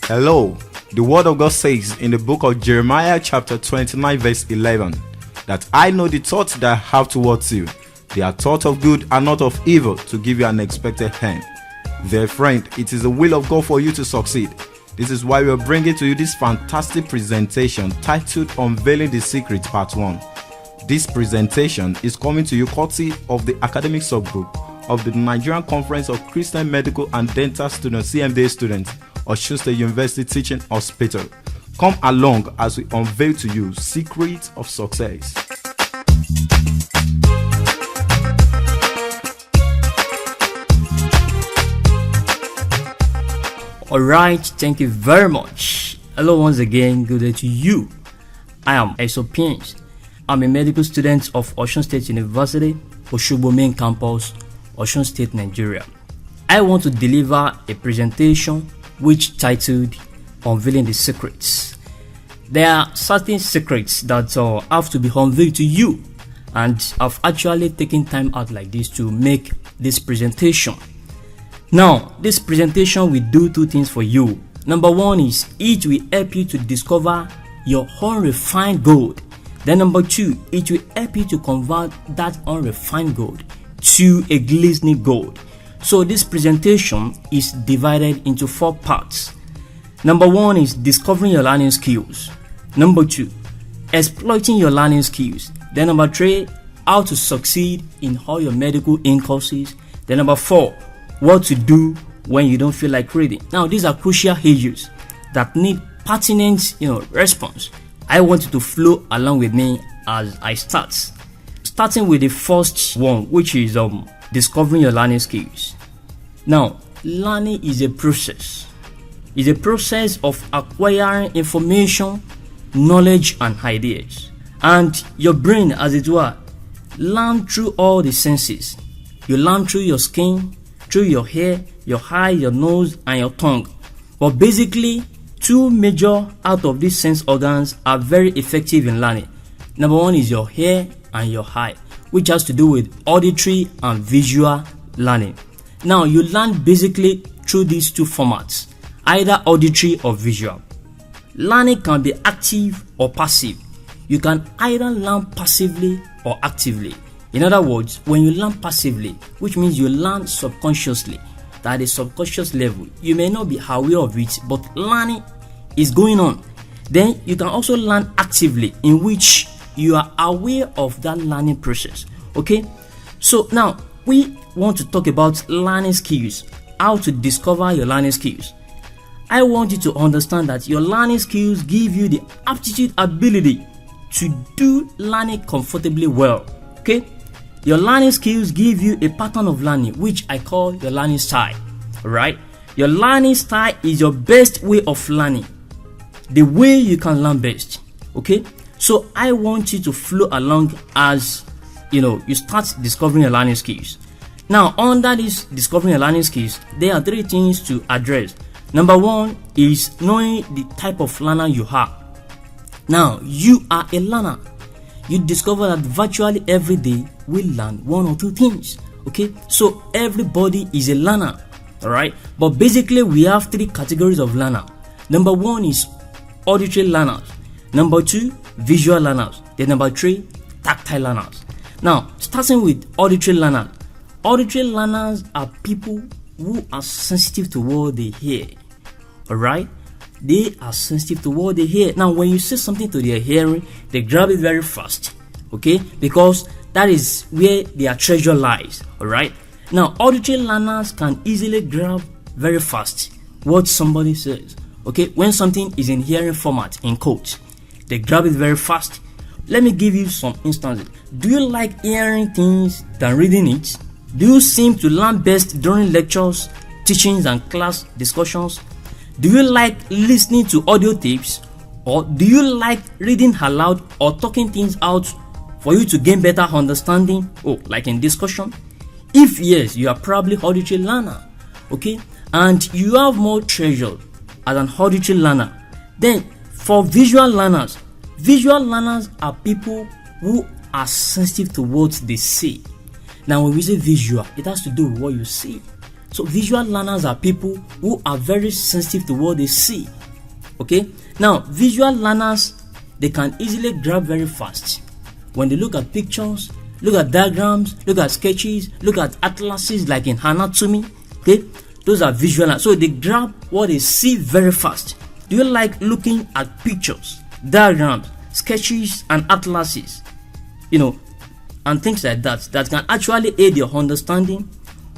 Hello, the word of God says in the book of Jeremiah chapter 29 verse 11 that I know the thoughts that I have towards you. They are thoughts of good and not of evil, to give you an expected end. Dear friend, it is the will of God for you to succeed. This is why we are bringing to you this fantastic presentation titled Unveiling the Secret Part 1. This presentation is coming to you courtesy of the academic subgroup of the Nigerian Conference of Christian Medical and Dental Students, CMDA students, Osun State University Teaching Hospital. Come along as we unveil to you secrets of success. Alright, thank you very much. Hello once again, good day to you. I am S.O Piennes. I'm a medical student of Osun State University, Osogbo Main Campus, Osun State, Nigeria. I want to deliver a presentation which titled Unveiling the Secrets. There are certain secrets that have to be unveiled to you, and I've actually taken time out like this to make this presentation. Now, this presentation will do two things for you. Number one is it will help you to discover your unrefined gold. Then number two, it will help you to convert that unrefined gold to a glistening gold. So this presentation is divided into 4 parts. Number one is discovering your learning skills. Number two, exploiting your learning skills. Then number three, how to succeed in all your medical courses. Then number 4, what to do when you don't feel like reading. Now these are crucial issues that need pertinent response. I want you to flow along with me as I start. Starting with the first one, which is discovering your learning skills. Now, learning is a process. It's a process of acquiring information, knowledge, and ideas. And your brain, as it were, learn through all the senses. You learn through your skin, through your hair, your eye, your nose, and your tongue. But basically, 2 major out of these sense organs are very effective in learning. Number one is your hair and your eye, which has to do with auditory and visual learning. Now, you learn basically through these 2 formats, either auditory or visual. Learning can be active or passive. You can either learn passively or actively. In other words, when you learn passively, which means you learn subconsciously, at a subconscious level, you may not be aware of it, but learning is going on. Then you can also learn actively, in which you are aware of that learning process. Okay, so now we want to talk about learning skills, how to discover your learning skills. I want you to understand that your learning skills give you the aptitude ability to do learning comfortably well. Okay, your learning skills give you a pattern of learning, which I call your learning style. Alright, your learning style is your best way of learning, the way you can learn best. Okay, so I want you to flow along as you start discovering your learning skills. Now, under this discovering your learning skills, there are 3 things to address. Number 1 is knowing the type of learner you are. Now, you are a learner. You discover that virtually every day we learn 1 or 2 things. Okay, so everybody is a learner. Alright, but basically we have 3 categories of learner. Number 1 is auditory learners. Number 2, visual learners. Then number 3, tactile learners. Now, starting with auditory learners. Auditory learners are people who are sensitive to what they hear. Alright, they are sensitive to what they hear. Now, when you say something to their hearing, they grab it very fast. Okay, because that is where their treasure lies. Alright, now auditory learners can easily grab very fast what somebody says. Okay, when something is in hearing format, in quotes, they grab it very fast. Let me give you some instances. Do you like hearing things than reading it? Do you seem to learn best during lectures, teachings, and class discussions? Do you like listening to audio tapes? Or do you like reading aloud or talking things out for you to gain better understanding? Like in discussion? If yes, you are probably auditory learner. Okay, and you have more treasure as an auditory learner. Then for visual learners are people who are sensitive to what they see. Now, when we say visual, it has to do with what you see. So visual learners are people who are very sensitive to what they see. Okay? Now, visual learners, they can easily grab very fast. When they look at pictures, look at diagrams, look at sketches, look at atlases like in anatomy, okay? Those are visual learners. So they grab what they see very fast. Do you like looking at pictures, diagrams, sketches, and atlases? And things like that can actually aid your understanding?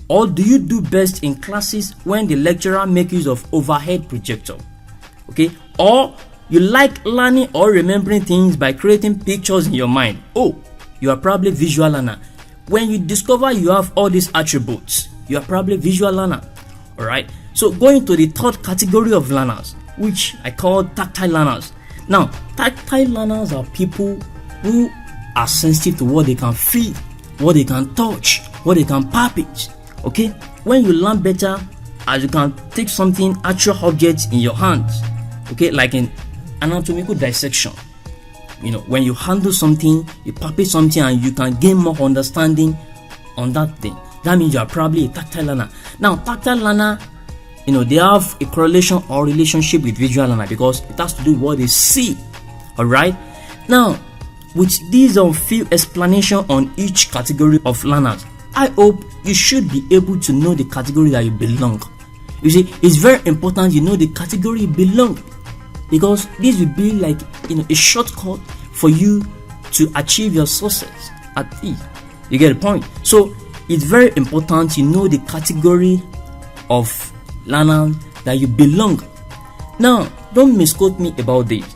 Or do you do best in classes when the lecturer makes use of overhead projector? Okay? Or you like learning or remembering things by creating pictures in your mind? Oh, you are probably visual learner. When you discover you have all these attributes, you are probably visual learner. Alright? So going to the third category of learners, which I call tactile learners. Now, tactile learners are people who are sensitive to what they can feel, what they can touch, what they can palpate. Okay? When you learn better, as you can take something, actual objects in your hands. Okay? Like in anatomical dissection. When you handle something, you palpate something, and you can gain more understanding on that thing. That means you are probably a tactile learner. Now, tactile learner, they have a correlation or relationship with visual learner because it has to do with what they see. Alright? Now, with these few explanation on each category of learners, I hope you should be able to know the category that you belong. You see, it's very important you know the category you belong, because this will be like a shortcut for you to achieve your success at ease. You get the point? So it's very important you know the category of learners that you belong. Now, don't misquote me about this.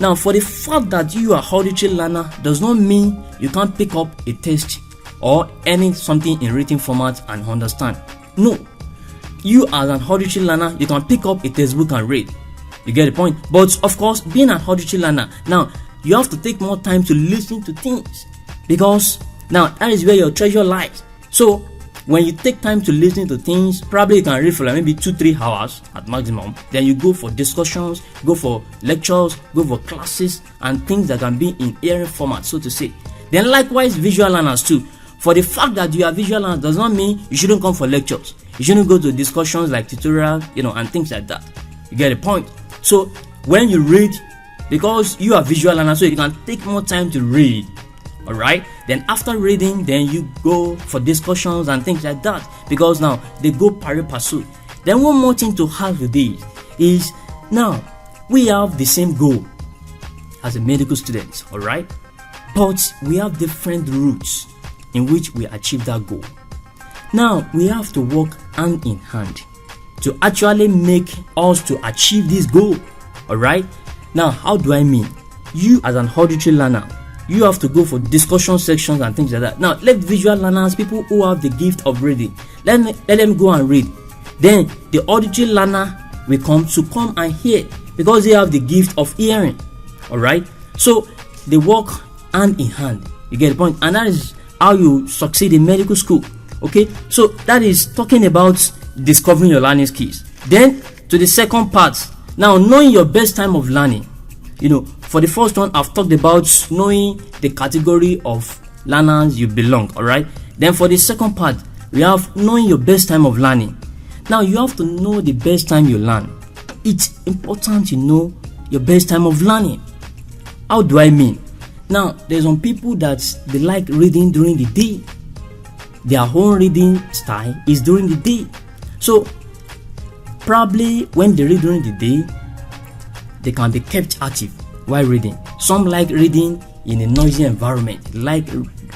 Now, for the fact that you are auditory learner does not mean you can't pick up a text or something in written format and understand. No. You as an auditory learner, you can pick up a textbook and read. You get the point? But of course, being an auditory learner, now you have to take more time to listen to things, because now that is where your treasure lies. So when you take time to listen to things, probably you can read for like maybe 2-3 hours at maximum. Then you go for discussions, go for lectures, go for classes, and things that can be in hearing format, so to say. Then likewise, visual learners too. For the fact that you are visual learner does not mean you shouldn't come for lectures. You shouldn't go to discussions like tutorial, and things like that. You get the point? So when you read, because you are visual learner, so you can take more time to read. Alright? Then after reading, then you go for discussions and things like that, because now they go pari passu. Then one more thing to have with this is, now we have the same goal as a medical student, alright? But we have different routes in which we achieve that goal. Now we have to work hand in hand to actually make us to achieve this goal. Alright? Now, how do I mean? You as an auditory learner, you have to go for discussion sections and things like that. Now, let visual learners, people who have the gift of reading, let them go and read. Then the auditory learner will come and hear, because they have the gift of hearing. Alright? So they work hand in hand. You get the point? And that is how you succeed in medical school. Okay? So that is talking about discovering your learning skills. Then to the second part, now knowing your best time of learning. For the first one, I've talked about knowing the category of learners you belong. Alright? Then for the second part, we have knowing your best time of learning. Now you have to know the best time you learn. It's important to know your best time of learning. How do I mean? Now, there's some people that they like reading during the day. Their own reading style is during the day. So, probably when they read during the day, they can be kept active while reading. Some like reading in a noisy environment. They like,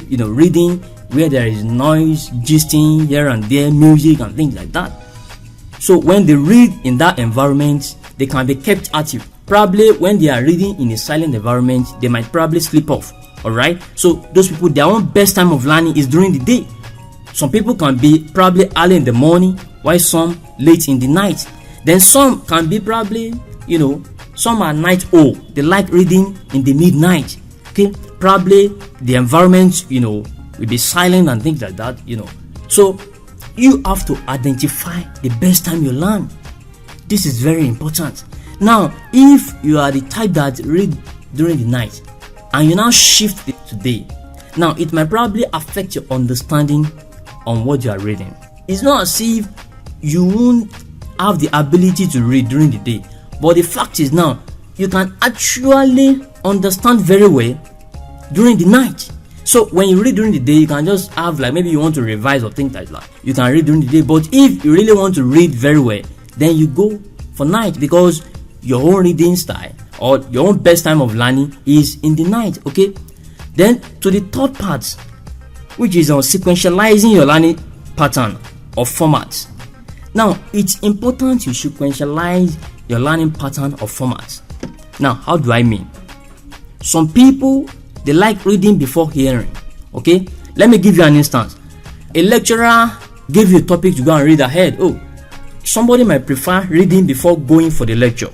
reading where there is noise, gisting here and there, music and things like that. So, when they read in that environment, they can be kept active. Probably when they are reading in a silent environment, they might probably sleep off. Alright? So those people, their own best time of learning is during the day. Some people can be probably early in the morning, while some late in the night. Then some can be probably, some are night owl. They like reading in the midnight. Okay? Probably the environment, will be silent and things like that, So you have to identify the best time you learn. This is very important. Now, if you are the type that read during the night and you now shift it to day, Now, it might probably affect your understanding on what you are reading. It's not as if you won't have the ability to read during the day, but the fact is now you can actually understand very well during the night. So when you read during the day, you can just have, like, maybe you want to revise or things like that, you can read during the day. But if you really want to read very well, then you go for night, because your own reading style or your own best time of learning is in the night. Okay, then to the third part, which is on sequentializing your learning pattern or format. Now, it's important you sequentialize your learning pattern or format. Now, how do I mean? Some people, they like reading before hearing. Okay, let me give you an instance. A lecturer gave you a topic to go and read ahead. Oh, somebody might prefer reading before going for the lecture.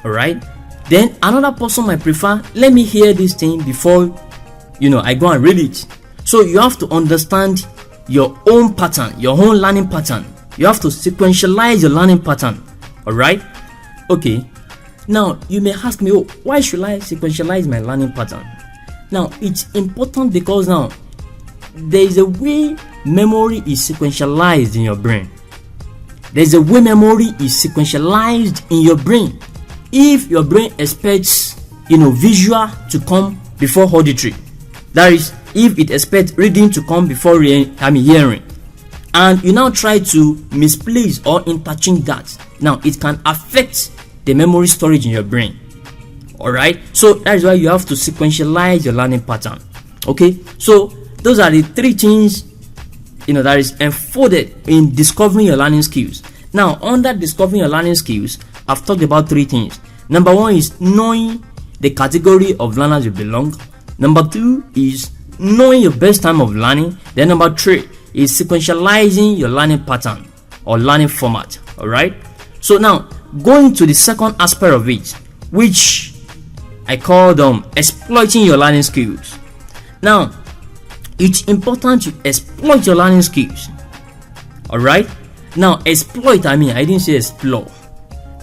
All right, then another person might prefer, let me hear this thing before I go and read it. So you have to understand your own pattern, your own learning pattern. You have to sequentialize your learning pattern. All right, okay. Now you may ask me, oh, why should I sequentialize my learning pattern? Now, it's important because now there is a way memory is sequentialized in your brain. There's a way memory is sequentialized in your brain. If your brain expects, visual to come before auditory, that is, if it expects reading to come before hearing, and you now try to misplace or interchange that, now it can affect the memory storage in your brain. Alright, so that is why you have to sequentialize your learning pattern. Okay, so those are the three things that is enfolded in discovering your learning skills. Now, under discovering your learning skills, I've talked about three things. Number one is knowing the category of learners you belong. Number two is knowing your best time of learning. Then number three is sequentializing your learning pattern or learning format. Alright, so now going to the second aspect of it, which I call them exploiting your learning skills. Now, it's important to exploit your learning skills. Alright, now exploit, I didn't say explore,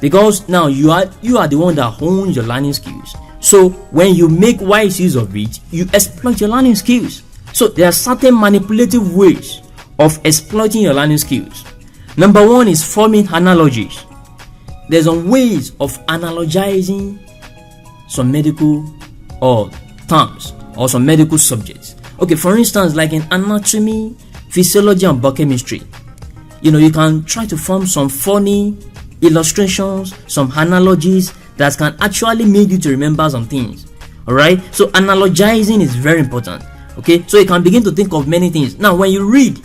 because now you are the one that owns your learning skills. So when you make wise use of it, you exploit your learning skills. So there are certain manipulative ways of exploiting your learning skills. Number one is forming analogies. There's some ways of analogizing some medical or terms or some medical subjects. Okay, for instance, like in anatomy, physiology, and biochemistry, you can try to form some funny illustrations, some analogies that can actually make you to remember some things. All right, so analogizing is very important. Okay, so you can begin to think of many things. Now, when you read,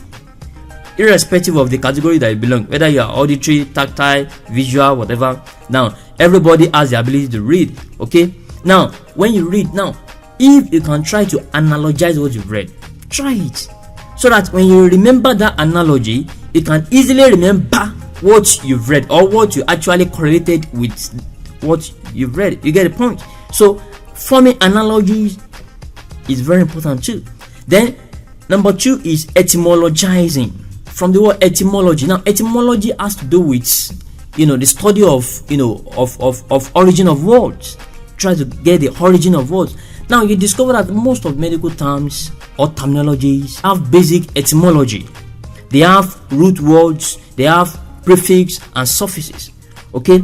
irrespective of the category that you belong, whether you are auditory, tactile, visual, whatever, now everybody has the ability to read. Okay, now when you read, now if you can try to analogize what you've read, try it, so that when you remember that analogy, you can easily remember what you've read or what you actually correlated with what you've read. You get the point? So forming analogies is very important too. Then number two is etymologizing. From the word etymology. Now, etymology has to do with the study of origin of words. Try to get the origin of words. Now, you discover that most of medical terms or terminologies have basic etymology. They have root words, they have prefix and suffixes. Okay,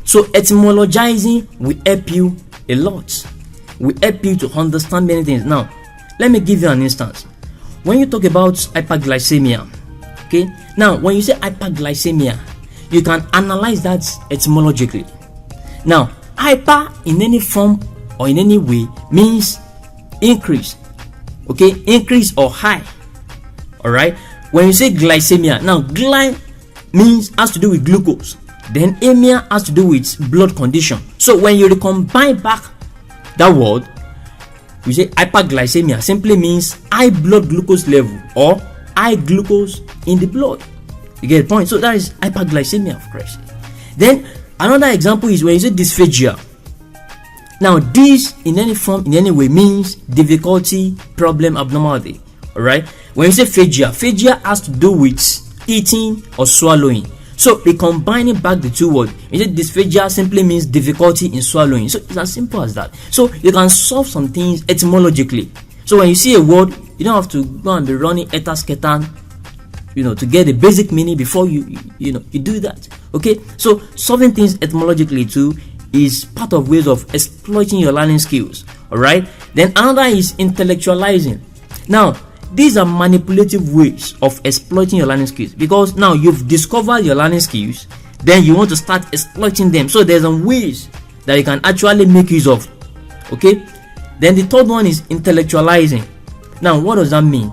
so etymologizing will help you a lot. Will help you to understand many things. Now, let me give you an instance. When you talk about hyperglycemia, okay, now when you say hyperglycemia, you can analyze that etymologically. Now, hyper in any form or in any way means increase. Okay, increase or high. All right. When you say glycemia, now gly means has to do with glucose. Then emia has to do with blood condition. So when you recombine back that word, you say hyperglycemia simply means high blood glucose level or high glucose in the blood. You get the point? So that is hyperglycemia, of course. Then another example is when you say dysphagia. Now, this in any form, in any way means difficulty, problem, abnormality. Alright? When you say phagia has to do with eating or swallowing. So recombining back the two words, you say dysphagia simply means difficulty in swallowing. So it's as simple as that. So you can solve some things etymologically. So when you see a word, you don't have to go and be running eta-sketa, to get the basic meaning before you do that. Okay, so solving things etymologically too is part of ways of exploiting your learning skills. All right. Then another is intellectualizing. Now, these are manipulative ways of exploiting your learning skills, because now you've discovered your learning skills, then you want to start exploiting them. So there's some ways that you can actually make use of. Okay. Then the third one is intellectualizing. Now, what does that mean?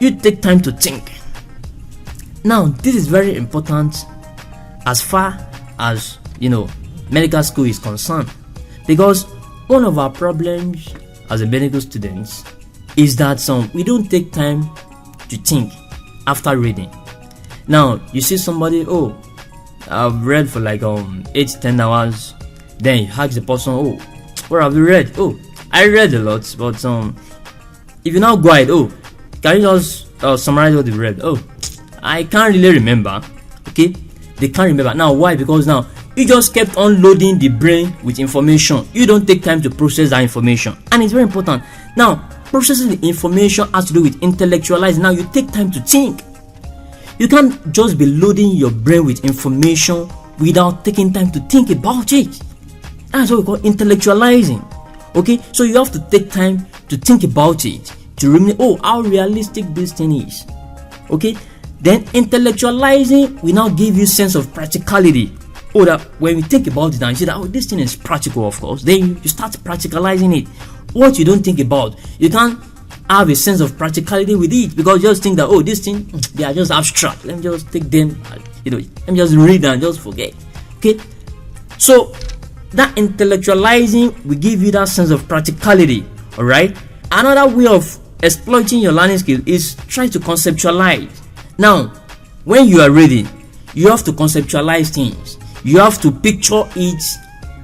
You take time to think. Now, this is very important as far as medical school is concerned, because one of our problems as a medical students is that we don't take time to think after reading. Now, you see somebody, I've read for like 8-10 hours. Then you ask the person, what have you read? I read a lot, but if you now go ahead, can you just summarize what you read? I can't really remember. Okay, they can't remember. Now, why? Because now you just kept on loading the brain with information. You don't take time to process that information, and it's very important. Now, processing the information has to do with intellectualizing. Now, you take time to think. You can't just be loading your brain with information without taking time to think about it. That's what we call intellectualizing. Okay, so you have to take time to think about it, to remember, how realistic this thing is. Okay, then intellectualizing will now give you sense of practicality. That when we think about it and you see that this thing is practical, of course, then you start practicalizing it. What you don't think about, you can't have a sense of practicality with it, because you just think that this thing, they are just abstract. Let me just take them, let me just read and just forget. Okay, so that intellectualizing will give you that sense of practicality. All right. Another way of exploiting your learning skill is try to conceptualize. Now, when you are reading, you have to conceptualize things. You have to picture it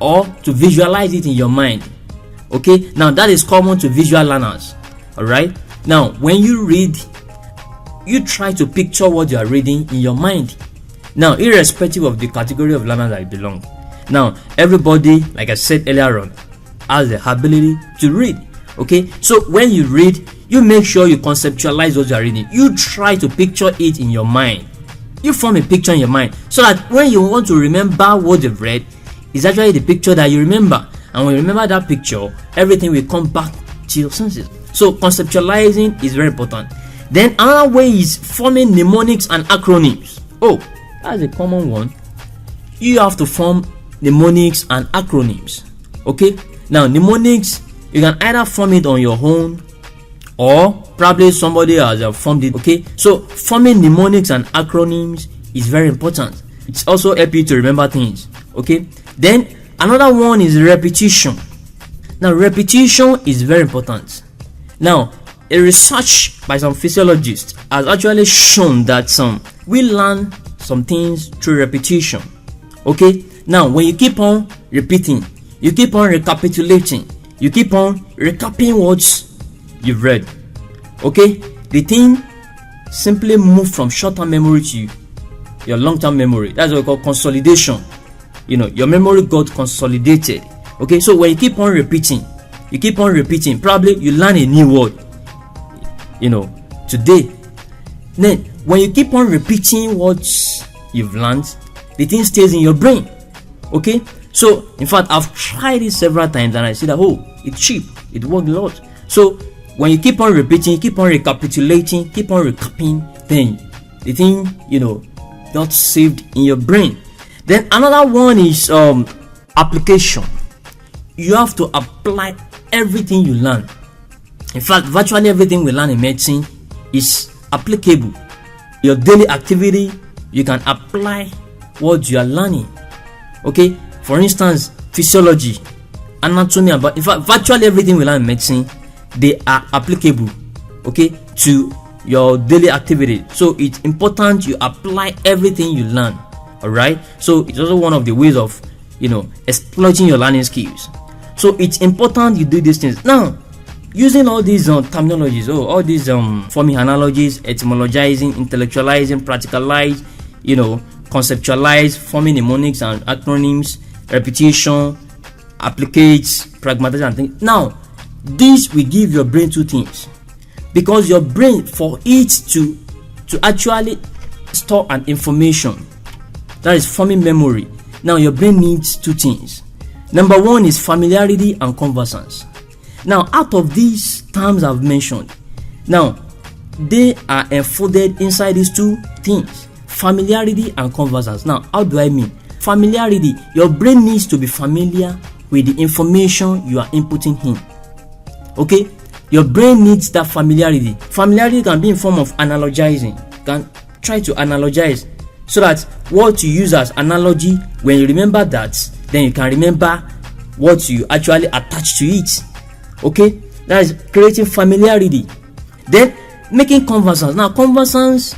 or to visualize it in your mind. Okay, now that is common to visual learners. All right. Now, when you read, you try to picture what you are reading in your mind. Now, irrespective of the category of learners that you belong. Now, everybody, like I said earlier on, has the ability to read. Okay, so when you read, you make sure you conceptualize what you are reading. You try to picture it in your mind. You form a picture in your mind, so that when you want to remember what you've read, it's actually the picture that you remember. And when you remember that picture, everything will come back to your senses. So conceptualizing is very important. Then another way is forming mnemonics and acronyms. That's a common one. You have to form mnemonics and acronyms. Okay, now mnemonics, you can either form it on your own, or probably somebody has formed it. Okay, so forming mnemonics and acronyms is very important. It's also help you to remember things. Okay, then another one is repetition. Now, repetition is very important. Now, a research by some physiologists has actually shown that we learn some things through repetition. Okay, now when you keep on repeating, you keep on recapitulating, you keep on recapping what you've read. Okay, the thing simply move from short-term memory to your long-term memory. That's what we call consolidation. Your memory got consolidated. Okay, so when you keep on repeating, probably you learn a new word, today. Then when you keep on repeating what you've learned, the thing stays in your brain. Okay, so in fact, I've tried it several times and I see that it's cheap, it works a lot. So when you keep on repeating, keep on recapitulating, keep on recapping, then the thing got saved in your brain. Then another one is application. You have to apply everything you learn. In fact, virtually everything we learn in medicine is applicable. Your daily activity, you can apply what you are learning. Okay, for instance, physiology, anatomy, but in fact, virtually everything we learn in medicine, they are applicable, okay, to your daily activity. So it's important you apply everything you learn. All right, so it's also one of the ways of exploiting your learning skills. So it's important you do these things. Now, using all these terminologies, all these forming analogies, etymologizing, intellectualizing, practicalize, conceptualize, forming mnemonics and acronyms, repetition, applicates, pragmatism and things. Now, this will give your brain two things, because your brain, for it to actually store an information, that is forming memory. Now your brain needs two things. Number one is familiarity and conversance. Now out of these terms I've mentioned, now they are enfolded inside these two things, familiarity and conversance. Now how do I mean? Familiarity, your brain needs to be familiar with the information you are inputting in. Okay, your brain needs that familiarity. Familiarity can be in form of analogizing. You can try to analogize, so that what you use as analogy, when you remember that, then you can remember what you actually attach to it. Okay, that is creating familiarity. Then making conversance. Now conversance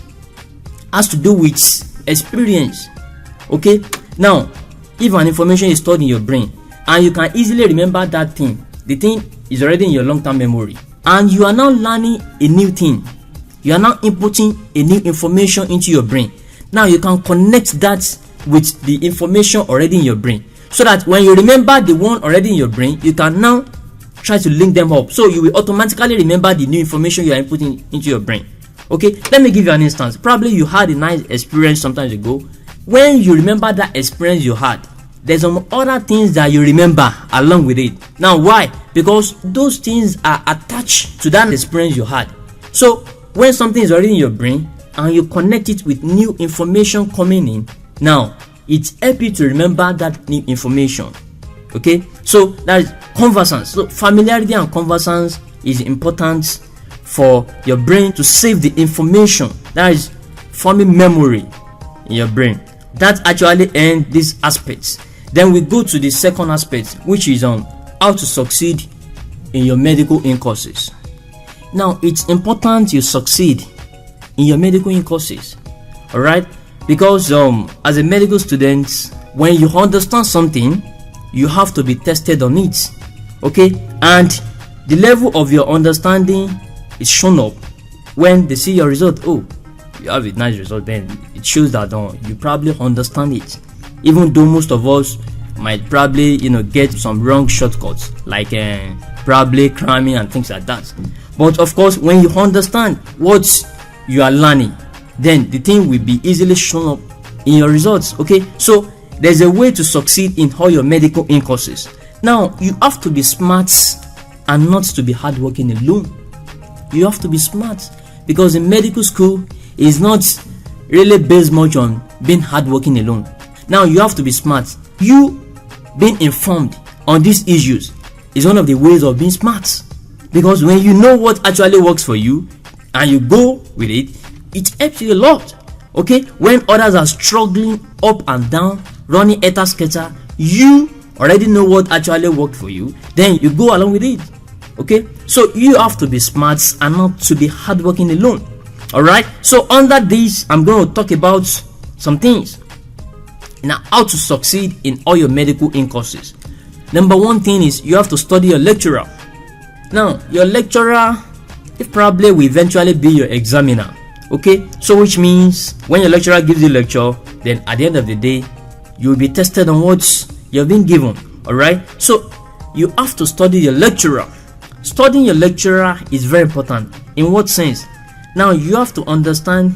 has to do with experience. Okay, now if an information is stored in your brain and you can easily remember that thing, the thing is already in your long-term memory, and you are now learning a new thing, you are now inputting a new information into your brain. Now you can connect that with the information already in your brain, so that when you remember the one already in your brain, you can now try to link them up, so you will automatically remember the new information you are inputting into your brain. Okay, let me give you an instance. Probably you had a nice experience sometimes ago. When you remember that experience you had, there's some other things that you remember along with it. Now why? Because those things are attached to that experience you had. So when something is already in your brain and you connect it with new information coming in, now it helps you to remember that new information. Okay, so that is conversance. So familiarity and conversance is important for your brain to save the information, that is forming memory in your brain. That actually ends these aspects. Then we go to the second aspect, which is on how to succeed in your medical in courses. Now it's important you succeed in your medical in courses, all right? Because as a medical student, when you understand something, you have to be tested on it. Okay, and the level of your understanding is shown up when they see your result. Oh, you have a nice result, then it shows that you probably understand it, even though most of us might probably get some wrong shortcuts, like probably cramming and things like that. But of course, when you understand what you are learning, then the thing will be easily shown up in your results. Okay, so there's a way to succeed in all your medical in courses. Now you have to be smart and not to be hardworking alone. You have to be smart, because in medical school it's not really based much on being hardworking alone. Now you have to be smart. You being informed on these issues is one of the ways of being smart, because when you know what actually works for you and you go with it, it helps you a lot. Okay, when others are struggling up and down, running eta-sketa, you already know what actually worked for you, then you go along with it. Okay, so you have to be smart and not to be hardworking alone. All right, so under this I'm going to talk about some things now, how to succeed in all your medical in courses. Number one thing is you have to study your lecturer. Now your lecturer, it probably will eventually be your examiner. Okay, so which means when your lecturer gives you lecture, then at the end of the day you will be tested on what you have been given. All right, so you have to study your lecturer. Studying your lecturer is very important. In what sense? Now you have to understand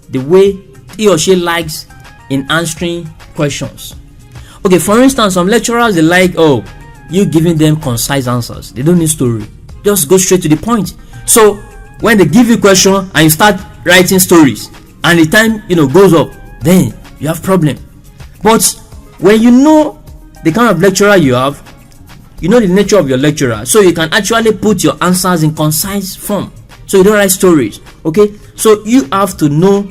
the way he or she likes in answering questions. Okay, for instance, some lecturers, they like you giving them concise answers. They don't need story, just go straight to the point. So when they give you a question and you start writing stories and the time goes up, then you have problem. But when you know the kind of lecturer you have, you know the nature of your lecturer, so you can actually put your answers in concise form, so you don't write stories. Okay, so you have to know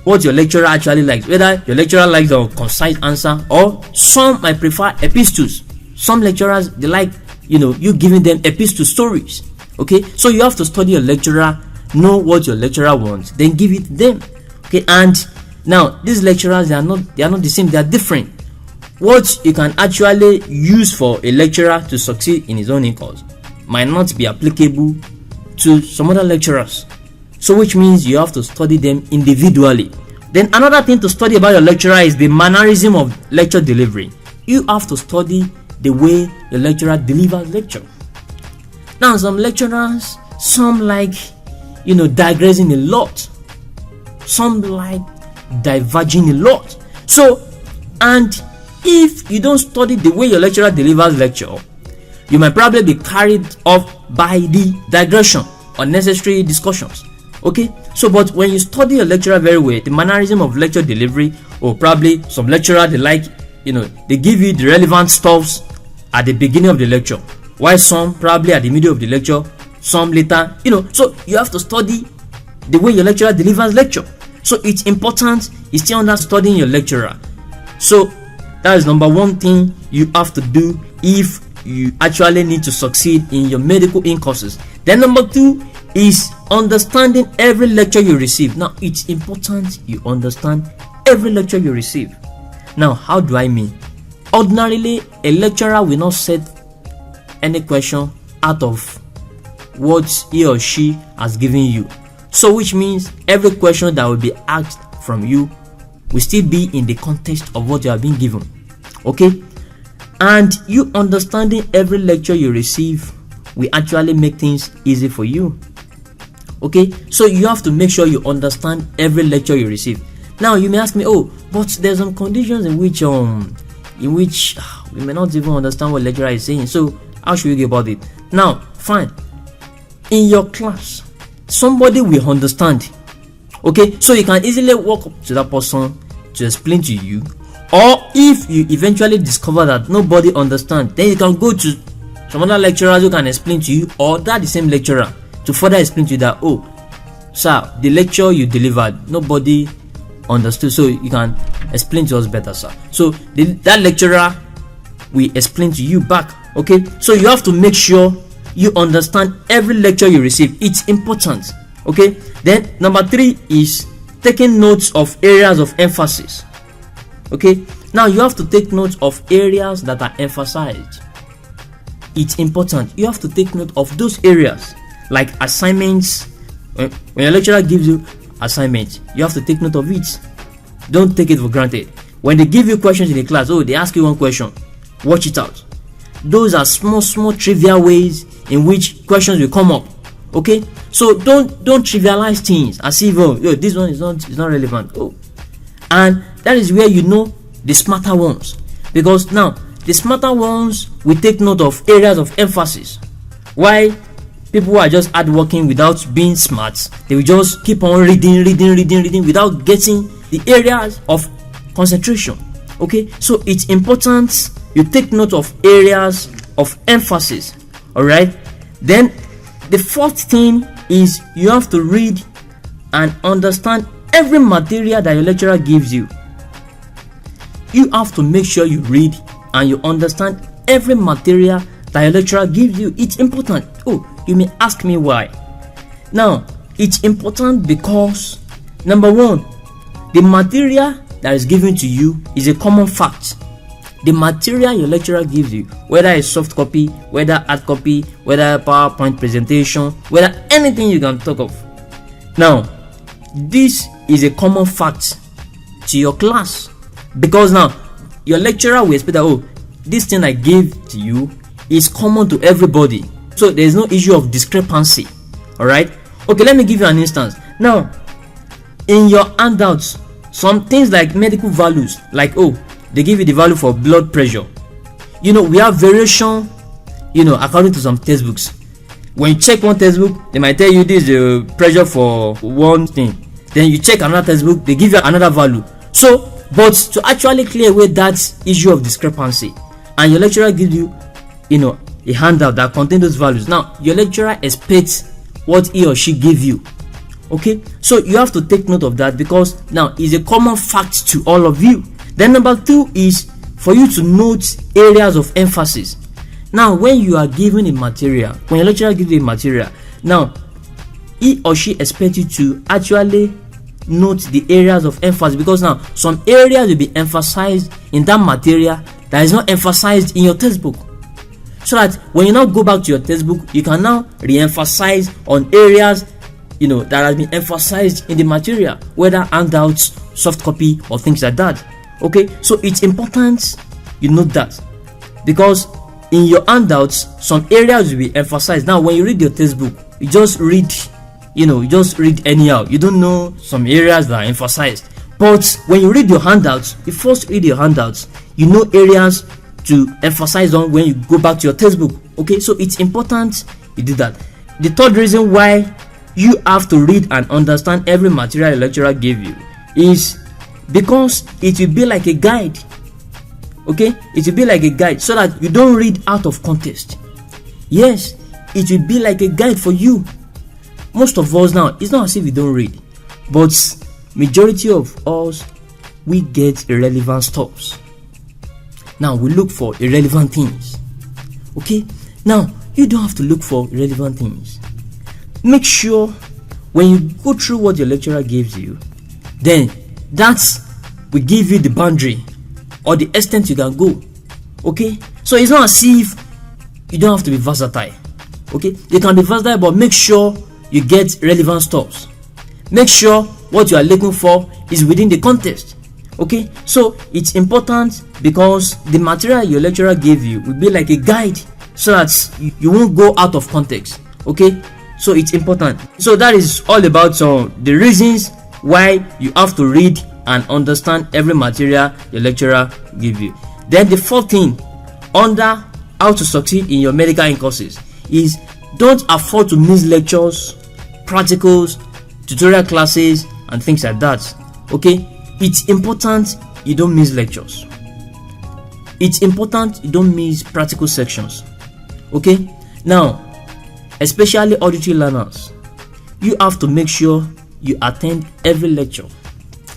what your lecturer actually likes, whether your lecturer likes a concise answer, or some might prefer epistles. Some lecturers, they like you giving them epistle stories. Okay, so you have to study your lecturer, know what your lecturer wants, then give it to them. Okay, and now these lecturers, they are not the same, they are different. What you can actually use for a lecturer to succeed in his own course might not be applicable to some other lecturers. So which means you have to study them individually. Then another thing to study about your lecturer is the mannerism of lecture delivery. You have to study the way your lecturer delivers lecture. Now some lecturers, some like digressing a lot, some like diverging a lot. So, and if you don't study the way your lecturer delivers lecture, you might probably be carried off by the digression, unnecessary discussions. Okay, so but when you study your lecturer very well, the mannerism of lecture delivery, or probably some lecturer they like, they give you the relevant stuffs at the beginning of the lecture, while some probably at the middle of the lecture, some later, so you have to study the way your lecturer delivers lecture. So it's important you still understanding your lecturer. So that is number one thing you have to do if you actually need to succeed in your medical in courses. Then number two is understanding every lecture you receive. Now it's important you understand every lecture you receive. Now how do I mean? Ordinarily, a lecturer will not set any question out of what he or she has given you. So which means every question that will be asked from you will still be in the context of what you have been given. Okay? And you understanding every lecture you receive will actually make things easy for you. Okay? So you have to make sure you understand every lecture you receive. Now you may ask me, oh, but there's some conditions in which we may not even understand what lecturer is saying. So how should we go about it? Now, fine. In your class, somebody will understand. Okay, so you can easily walk up to that person to explain to you. Or if you eventually discover that nobody understands, then you can go to some other lecturers who can explain to you, or that the same lecturer to further explain to you that, oh, sir, the lecture you delivered, nobody understood, so you can explain to us better, sir. So that lecturer will explain to you back. Okay, so you have to make sure you understand every lecture you receive. It's important. Okay, then number three is taking notes of areas of emphasis. Okay, now you have to take notes of areas that are emphasized. It's important. You have to take note of those areas, like assignments. When your lecturer gives you assignments, you have to take note of it. Don't take it for granted. When they give you questions in the class, oh, they ask you one question, watch it out. Those are small trivial ways in which questions will come up. Okay, so don't trivialize things as if, oh, yo, this one is not relevant. Oh, and that is where you know the smarter ones, because now the smarter ones will take note of areas of emphasis. Why people who are just hardworking without being smart, they will just keep on reading without getting the areas of concentration. Okay, so it's important you take note of areas of emphasis. All right, then the fourth thing is you have to read and understand every material that your lecturer gives you. You have to make sure you read and you understand every material that your lecturer gives you. It's important. Oh, you may ask me why. Now, it's important because number one, the material that is given to you is a common fact. The material your lecturer gives you, whether it's soft copy, whether hard copy, whether PowerPoint presentation, whether anything you can talk of. Now, this is a common fact to your class, because now your lecturer will expect that, oh, this thing I gave to you is common to everybody, so there is no issue of discrepancy. All right. Okay, let me give you an instance. Now, in your handouts, some things like medical values, like, oh, they give you the value for blood pressure. We have variation, according to some textbooks. When you check one textbook, they might tell you this is the pressure for one thing. Then you check another textbook, they give you another value. So, but to actually clear away that issue of discrepancy, and your lecturer gives you, a handout that contains those values. Now, your lecturer expects what he or she gave you. Okay, so you have to take note of that, because now it's a common fact to all of you. Then number two is for you to note areas of emphasis. Now, when you are given a material, when your lecturer gives you a material, now he or she expects you to actually note the areas of emphasis, because now some areas will be emphasized in that material that is not emphasized in your textbook, so that when you now go back to your textbook, you can now re-emphasize on areas that has been emphasized in the material, whether handouts, soft copy, or things like that. Okay, so it's important you note that, because in your handouts, some areas will be emphasized. Now, when you read your textbook, you just read, you just read anyhow. You don't know some areas that are emphasized. But when you read your handouts, you first read your handouts, you know areas to emphasize on when you go back to your textbook. Okay, so it's important you do that. The third reason why you have to read and understand every material a lecturer gave you is because it will be like a guide. Okay, it will be like a guide so that you don't read out of context. Yes, it will be like a guide for you. Most of us now, it's not as if we don't read, but majority of us, we get irrelevant stuffs. Now we look for irrelevant things. Okay, now you don't have to look for irrelevant things. Make sure when you go through what your lecturer gives you, then that will give you the boundary or the extent you can go. Okay, so it's not as if you don't have to be versatile. Okay, you can be versatile, but make sure you get relevant stuffs. Make sure what you are looking for is within the context. Okay, so it's important because the material your lecturer gave you will be like a guide so that you won't go out of context. Okay, so it's important. So that is all about the reasons why you have to read and understand every material your lecturer give you. Then the fourth thing under how to succeed in your medical in courses is don't afford to miss lectures, practicals, tutorial classes and things like that. Okay, it's important you don't miss lectures. It's important you don't miss practical sections. Okay, now especially auditory learners, you have to make sure you attend every lecture.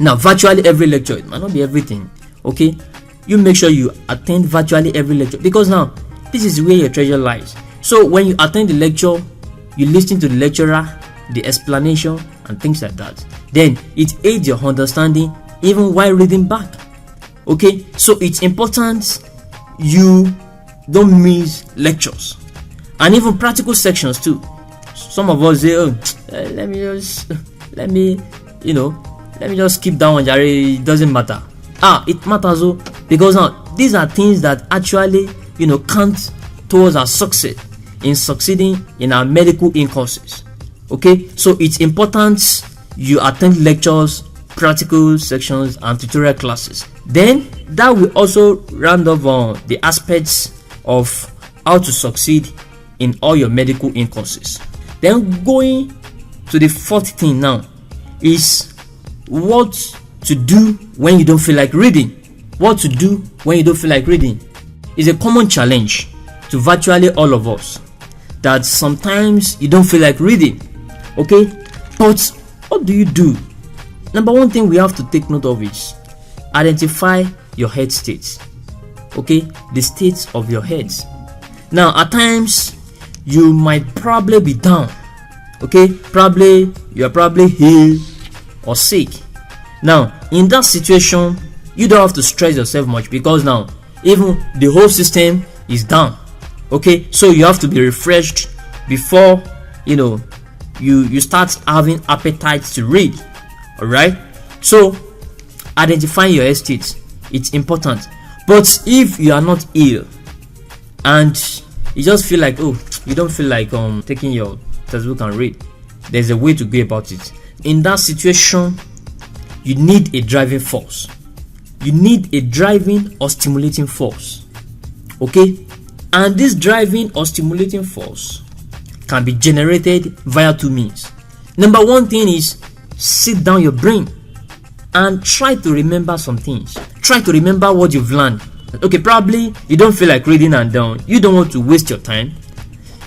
Now virtually every lecture, it might not be everything. Okay, you make sure you attend virtually every lecture because now this is where your treasure lies. So when you attend the lecture, you listen to the lecturer, the explanation and things like that, then it aids your understanding even while reading back. Okay, so it's important you don't miss lectures and even practical sections too. Some of us say, let me just skip that one, Jerry. It doesn't matter. It matters though, because now these are things that actually count towards our success in succeeding in our medical in courses. Okay, so it's important you attend lectures, practical sections and tutorial classes. Then that will also round up on the aspects of how to succeed in all your medical in courses. Then going to the fourth thing now is what to do when you don't feel like reading. What to do when you don't feel like reading is a common challenge to virtually all of us, that sometimes you don't feel like reading. Okay, but what do you do? Number one thing we have to take note of is identify your head states. Okay, the states of your heads. Now at times you might probably be down. Okay, you are probably ill or sick. Now in that situation, you don't have to stress yourself much because now even the whole system is down. Okay, so you have to be refreshed before you start having appetite to read. All right, so identifying your states, it's important. But if you are not ill and you just feel like you don't feel like taking your textbook and read, there's a way to go about it. In that situation, you need a driving force. You need a driving or stimulating force. Okay, and this driving or stimulating force can be generated via two means. Number one thing is sit down your brain and try to remember some things. Try to remember what you've learned. Okay, probably you don't feel like reading and you don't want to waste your time.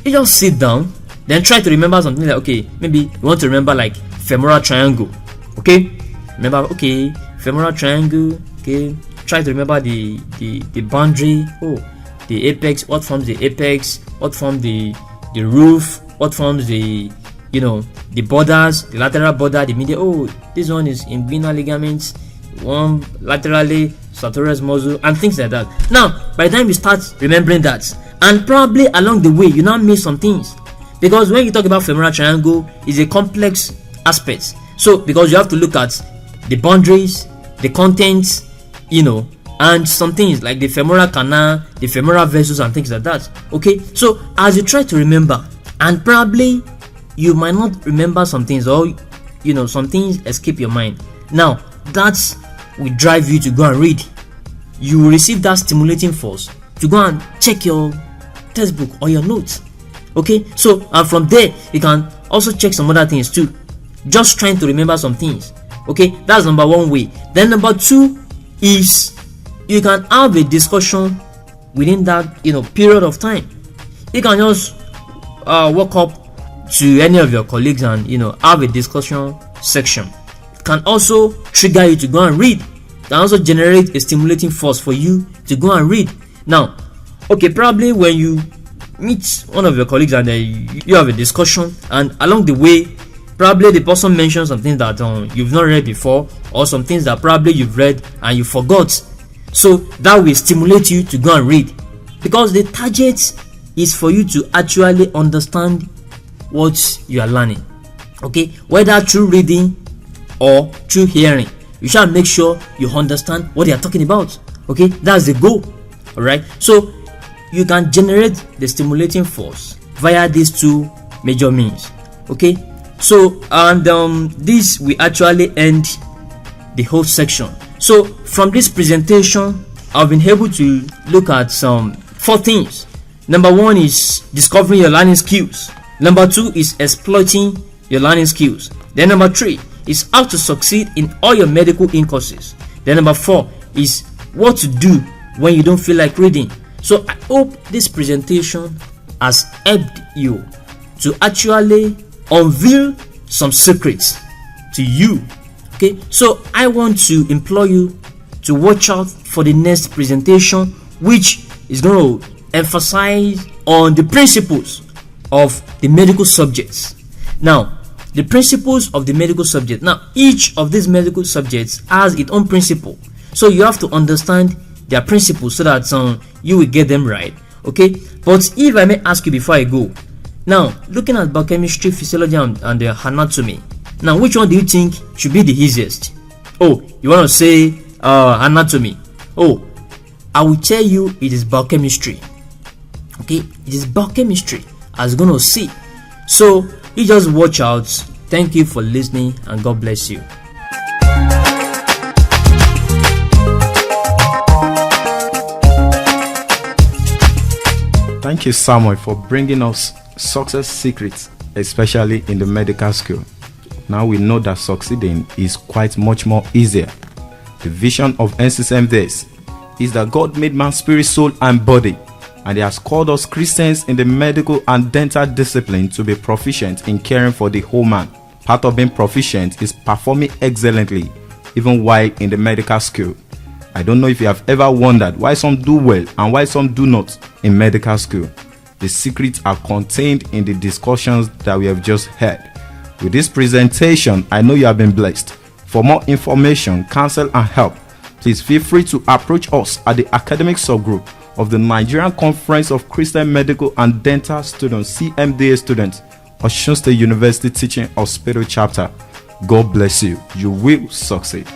You just sit down, then try to remember something like, okay, maybe you want to remember like femoral triangle. Okay, remember, okay, femoral triangle. Okay, try to remember the boundary. The apex, what forms the apex, what forms the roof, what forms the borders, the lateral border, the medial. This one is inguinal ligaments, one laterally sartorius muscle and things like that. Now by the time you start remembering that, and probably along the way you now miss some things, because when you talk about femoral triangle, it's a complex aspect. So because you have to look at the boundaries, the contents, and some things like the femoral canal, the femoral vessels, and things like that. Okay, so as you try to remember, and probably you might not remember some things, or some things escape your mind. Now that will drive you to go and read. You will receive that stimulating force to go and check your textbook or your notes. Okay, so and from there you can also check some other things too, just trying to remember some things. Okay, that's number one way. Then number two is you can have a discussion within that period of time. You can just walk up to any of your colleagues and have a discussion section. It can also trigger you to go and read. It can also generate a stimulating force for you to go and read. Now, okay, probably when you meet one of your colleagues and you have a discussion, and along the way probably the person mentions some things that you've not read before, or some things that probably you've read and you forgot. So that will stimulate you to go and read, because the target is for you to actually understand what you are learning. Okay, whether through reading or through hearing, you shall make sure you understand what they are talking about. Okay, that's the goal. All right, so you can generate the stimulating force via these two major means. Okay, so and this will actually end the whole section. So from this presentation, I've been able to look at some 4 things. Number 1 is discovering your learning skills. Number 2 is exploiting your learning skills. Then number 3 is how to succeed in all your medical courses. Then number 4 is what to do when you don't feel like reading. So I hope this presentation has helped you to actually unveil some secrets to you. Okay, so I want to implore you to watch out for the next presentation, which is going to emphasize on the principles of the medical subjects. Now, the principles of the medical subject. Now, each of these medical subjects has its own principle, so you have to understand their principles so that you will get them right. Okay, but if I may ask you before I go, now looking at biochemistry, physiology, and anatomy, now which one do you think should be the easiest? Oh, you want to say anatomy? Oh, I will tell you it is biochemistry. Okay, it is biochemistry, as you're going to see. So you just watch out. Thank you for listening, and God bless you. Thank you, Samuel, for bringing us success secrets, especially in the medical school. Now we know that succeeding is quite much more easier. The vision of NCCM this is that God made man spirit, soul, and body, and He has called us Christians in the medical and dental discipline to be proficient in caring for the whole man. Part of being proficient is performing excellently, even while in the medical school. I don't know if you have ever wondered why some do well and why some do not in medical school. The secrets are contained in the discussions that we have just had. With this presentation, I know you have been blessed. For more information, counsel, and help, please feel free to approach us at the academic subgroup of the Nigerian Conference of Christian Medical and Dental Students, CMDA students, Osun State University Teaching Hospital Chapter. God bless you. You will succeed.